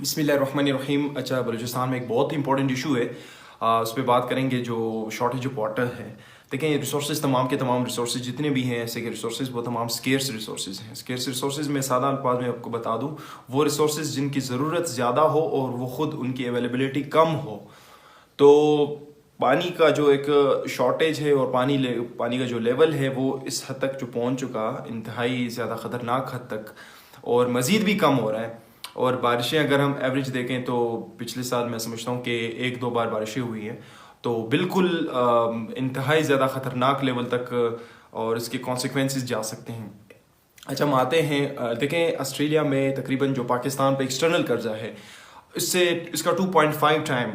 बिस्मिल्लाहिर्रहमानिर्रहीम। अच्छा, बलूचिस्तान में एक बहुत इंपॉर्टेंट इशू है, उस पर बात करेंगे, जो शॉर्टेज ऑफ वाटर है। देखें, रिसोर्सेज तमाम के तमाम रिसोर्सेज जितने भी हैं ऐसे के रिसोर्सेज, वो तमाम स्केर्स रिसोर्सेज हैं। स्केर्स रिसोर्सेज में सादा अल्फाज में आपको बता दूं, वो रिसोर्सेज जिनकी ज़रूरत ज़्यादा हो और वो ख़ुद उनकी अवेलेबिलिटी कम हो। तो पानी का जो एक शॉर्टेज है और पानी का जो लेवल है वो इस हद तक जो पहुंच चुका, इंतहाई ज़्यादा ख़तरनाक हद तक, और मज़ीद भी कम हो रहा है। और बारिशें अगर हम एवरेज देखें तो पिछले साल मैं समझता हूँ कि 1-2 बार बारिशें हुई हैं, तो बिल्कुल इंतहाई ज़्यादा ख़तरनाक लेवल तक और इसके कॉन्सिक्वेंसेस जा सकते हैं। अच्छा, हम आते हैं, देखें ऑस्ट्रेलिया में तकरीबन जो पाकिस्तान पे एक्सटर्नल कर्जा है, इससे इसका 2.5 टाइम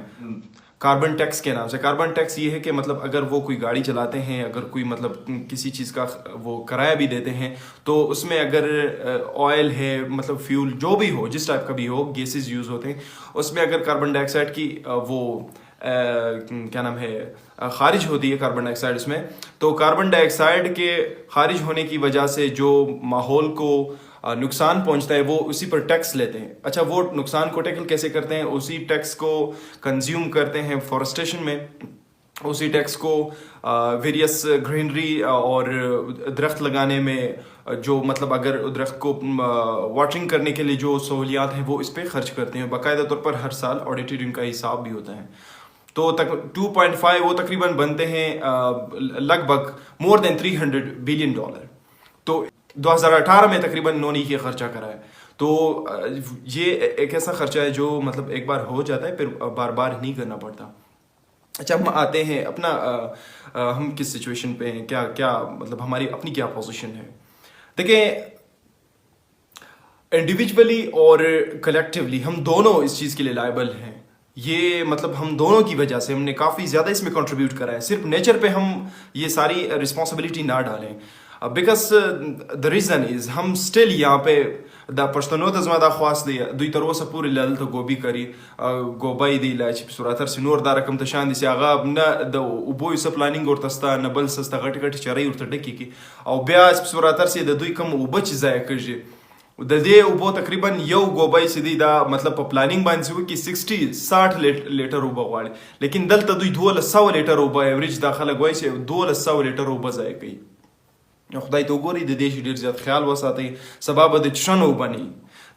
कार्बन टैक्स के नाम से। कार्बन टैक्स ये है कि मतलब अगर वो कोई गाड़ी चलाते हैं, अगर कोई मतलब किसी चीज़ का वो किराया भी देते हैं, तो उसमें अगर ऑयल है, मतलब फ्यूल जो भी हो, जिस टाइप का भी हो, गैसेस यूज़ होते हैं, उसमें अगर कार्बन डाइऑक्साइड की वो क्या नाम है खारिज होती है कार्बन डाइऑक्साइड उसमें, तो कार्बन डाइऑक्साइड के खारिज होने की वजह से जो माहौल को नुकसान पहुंचता है, वो उसी पर टैक्स लेते हैं। अच्छा, वो नुकसान को टैकल कैसे करते हैं? उसी टैक्स को कंज्यूम करते हैं फॉरेस्टेशन में, उसी टैक्स को वेरियस ग्रीनरी और दरख्त लगाने में, जो मतलब अगर दरख्त को वाटरिंग करने के लिए जो सहूलियात हैं वो इस पर खर्च करते हैं। बाकायदा तौर पर हर साल ऑडिटेड इनका हिसाब भी होता है। तो 2.5 वो तकरीबन बनते हैं लगभग मोर देन $300 बिलियन। तो 2018 में तकरीबन इन्होंने ये खर्चा करा है। तो ये एक ऐसा खर्चा है जो मतलब एक बार हो जाता है, फिर बार बार नहीं करना पड़ता। अच्छा, हम आते हैं अपना हम किस सिचुएशन पे हैं, क्या क्या मतलब हमारी अपनी क्या पोजीशन है। देखिए, इंडिविजुअली और कलेक्टिवली हम दोनों इस चीज़ के लिए लायबल हैं। ये मतलब हम दोनों की वजह से हमने काफ़ी ज़्यादा इसमें कंट्रीब्यूट करा है। सिर्फ नेचर पे हम ये सारी रिस्पॉन्सिबिलिटी ना डालें, बिकॉज द रीज़न इज़ हम स्टिल यहाँ पे द पश्तनो तजमा दा ख्वास दिया दुई तरवस पूरी लल तो गोभी करी गोबाई दी लाच सुरातर सिनोर दा रकम तशान दिसे आगा न द उबो इस प्लानिंग और तस्ता नबल सस्ता गट गट चरई और तडकी की और ब्याज सुरातर से द दुई कम उबच जाय कजे द दे उबो तकरीबन यो गोबाई सीधी दा मतलब प्लानिंग बांध हुई कि 60 लीटर उबा वाले, लेकिन दल तदुई 200 लीटर उबा एवरेज दाखिल गोई से 200 लीटर उबा जाए गई। खुदाई तो गोरी द देश ढेर ज्यादा ख्याल वसाते सबब द चशन उबनी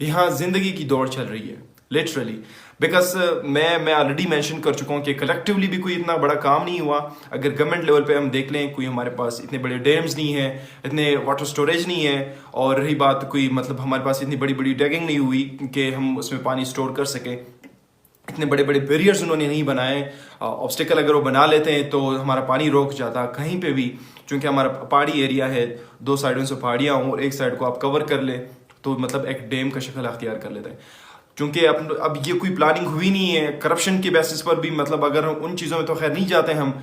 यहाँ जिंदगी की दौड़ चल रही है लिटरली, बिकॉज मैं ऑलरेडी मेंशन कर चुका हूँ कि कलेक्टिवली भी कोई इतना बड़ा काम नहीं हुआ। अगर गवर्नमेंट लेवल पे हम देख लें, कोई हमारे पास इतने बड़े डैम्स नहीं है, इतने वाटर स्टोरेज नहीं है, और रही बात कोई मतलब हमारे पास इतनी बड़ी बड़ी डैगिंग नहीं हुई कि हम उसमें पानी स्टोर कर सकें, इतने बड़े बड़े बैरियर्स उन्होंने नहीं बनाए। ऑब्स्टिकल अगर वो बना लेते हैं तो हमारा पानी रोक जाता कहीं पे भी, चूँकि हमारा पहाड़ी एरिया है, 2 साइडों से पहाड़ियाँ हों और एक साइड को आप कवर कर ले तो मतलब एक डैम का शक्ल अख्तियार कर लेता है। चूँकि अब ये कोई प्लानिंग हुई नहीं है, करप्शन के बेसिस पर भी, मतलब अगर हम उन चीज़ों में तो खैर नहीं जाते हम,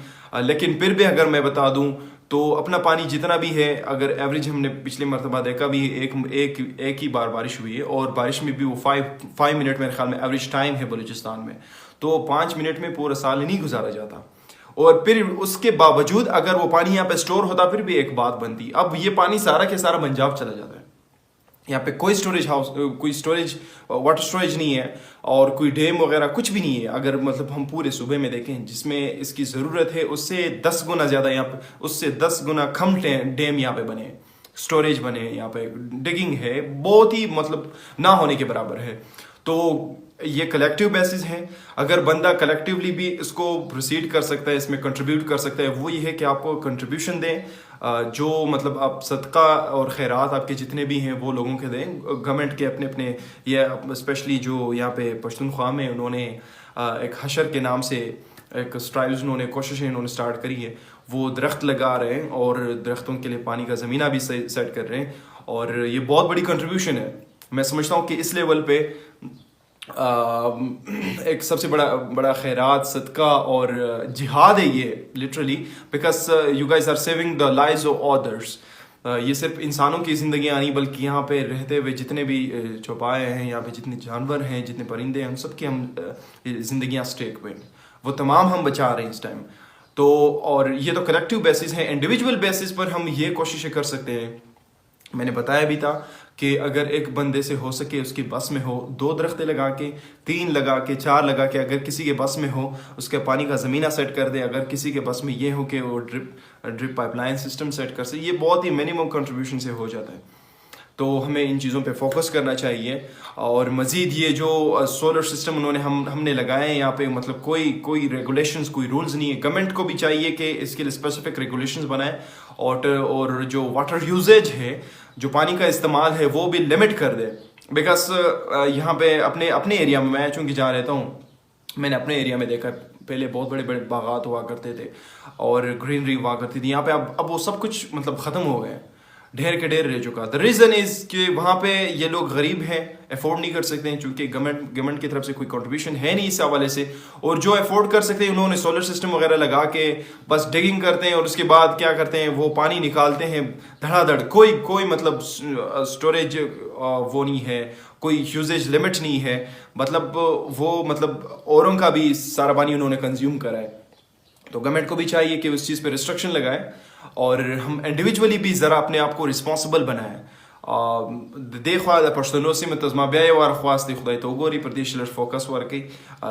लेकिन फिर भी अगर मैं बता दूं तो अपना पानी जितना भी है, अगर एवरेज हमने पिछले मरतबा देखा भी एक ही बार बारिश हुई है, और बारिश में भी वो 5 मिनट मेरे ख्याल में एवरेज टाइम है बलूचिस्तान में, तो 5 मिनट में पूरा साल नहीं गुजारा जाता। और फिर उसके बावजूद अगर वो पानी यहाँ पे स्टोर होता फिर भी एक बात बनती। अब ये पानी सारा के सारा पंजाब चला जाता है, यहाँ पे कोई वाटर स्टोरेज नहीं है और कोई डैम वगैरह कुछ भी नहीं है। अगर मतलब हम पूरे सूबे में देखें जिसमें इसकी ज़रूरत है, उससे 10 गुना ज़्यादा यहाँ पे, उससे 10 गुना कम डैम यहाँ पे बने, स्टोरेज बने, यहाँ पे डिगिंग है बहुत ही मतलब ना होने के बराबर है। तो ये कलेक्टिव बेसिस हैं। अगर बंदा कलेक्टिवली भी इसको प्रोसीड कर सकता है, इसमें कंट्रीब्यूट कर सकता है, वो ये है कि आपको कंट्रीब्यूशन दें, जो मतलब आप सदका और खैरात आपके जितने भी हैं वो लोगों के दें। गवर्नमेंट के अपने या स्पेशली जो यहाँ पे पश्तूनख्वा में उन्होंने एक हशर के नाम से एक स्टाइल्स उन्होंने कोशिशें इन्होंने स्टार्ट करी है, वो दरख्त लगा रहे हैं और दरख्तों के लिए पानी का ज़मीना भी सेट कर रहे हैं, और ये बहुत बड़ी कंट्रीब्यूशन है। मैं समझता हूँ कि इस लेवल पे एक सबसे बड़ा खैरात, सदका और जिहाद है ये literally, because you guys are saving the lives of others. ये सिर्फ इंसानों की ज़िंदगी नहीं, बल्कि यहाँ पे रहते हुए जितने भी चौपाए हैं, यहाँ पे जितने जानवर हैं, जितने परिंदे हैं, उन सबकी हम ज़िंदगियाँ स्टेक पे वो तमाम हम बचा रहे हैं इस टाइम। तो और ये तो कलेक्टिव बेसिस है, इंडिविजुअल बेसिस पर हम ये कोशिशें कर सकते हैं। मैंने बताया भी था कि अगर एक बंदे से हो सके, उसकी बस में हो, 2 दरख्तें लगा के, 3 लगा के, 4 लगा के, अगर किसी के बस में हो उसके पानी का ज़मीना सेट कर दे, अगर किसी के बस में ये हो कि वो ड्रिप पाइपलाइन सिस्टम सेट कर सके, ये बहुत ही मिनिमम कंट्रीब्यूशन से हो जाता है। तो हमें इन चीज़ों पे फोकस करना चाहिए। और मज़ीद ये जो सोलर सिस्टम उन्होंने हमने लगाए हैं यहाँ पे, मतलब कोई रेगुलेशंस, कोई रूल्स नहीं है। गवर्नमेंट को भी चाहिए कि इसके लिए स्पेसिफिक रेगुलेशंस बनाए, और जो वाटर यूजेज है, जो पानी का इस्तेमाल है, वो भी लिमिट कर दे। बिकॉज यहाँ पे अपने एरिया में, मैं चूँकि जहाँ रहता हूँ, मैंने अपने एरिया में देखा, पहले बहुत बड़े बड़े बागात हुआ करते थे और ग्रीनरी हुआ करती थी। यहाँ पे अब वो सब कुछ मतलब ख़त्म हो गए, ढेर के ढेर रह चुका। द रीज़न इज़ कि वहाँ पे ये लोग गरीब हैं, अफोर्ड नहीं कर सकते हैं, चूँकि गवर्नमेंट की तरफ से कोई कंट्रीब्यूशन है नहीं इस हवाले से। और जो अफोर्ड कर सकते हैं, उन्होंने सोलर सिस्टम वगैरह लगा के बस डिगिंग करते हैं, और उसके बाद क्या करते हैं, वो पानी निकालते हैं धड़ाधड़। कोई मतलब स्टोरेज वो नहीं है, कोई यूजेज लिमिट नहीं है, मतलब वो मतलब औरों का भी सारा पानी उन्होंने कंज्यूम करा है। तो गवर्नमेंट को भी चाहिए कि उस चीज़ पे रिस्ट्रिक्शन लगाए, और हम इंडिविजुअली भी ज़रा अपने आप को रिस्पॉन्सिबल बनाएं। देखो पश्तनो से तजमा ब्याय वार ख्वास्ती खुदाई तो गोरी प्रदेश लर फोकस वर्की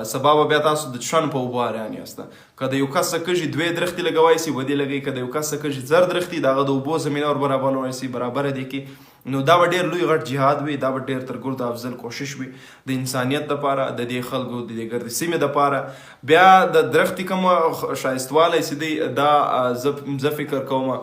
सबाब ब्याता सुदशान पो बार यानी अस्ता कद युका सकजी द्वे दरख्ती लगवाई सी वदी लगी, कद युका सकजी जर दरख्ती दागा दो बो ज़मीन और बराबर होने सी बराबर है। देखी नो दा ढेर लुई गट जिहाद भी, दा ढेर तरगुर दा अफजल कोशिश भी द इंसानियत द पारा, द दे खलगो द गर्दिसी में द पारा ब्या द दरख्ती कम शाइस्तवाल है सीधी दा ज़फ़िकर कौमा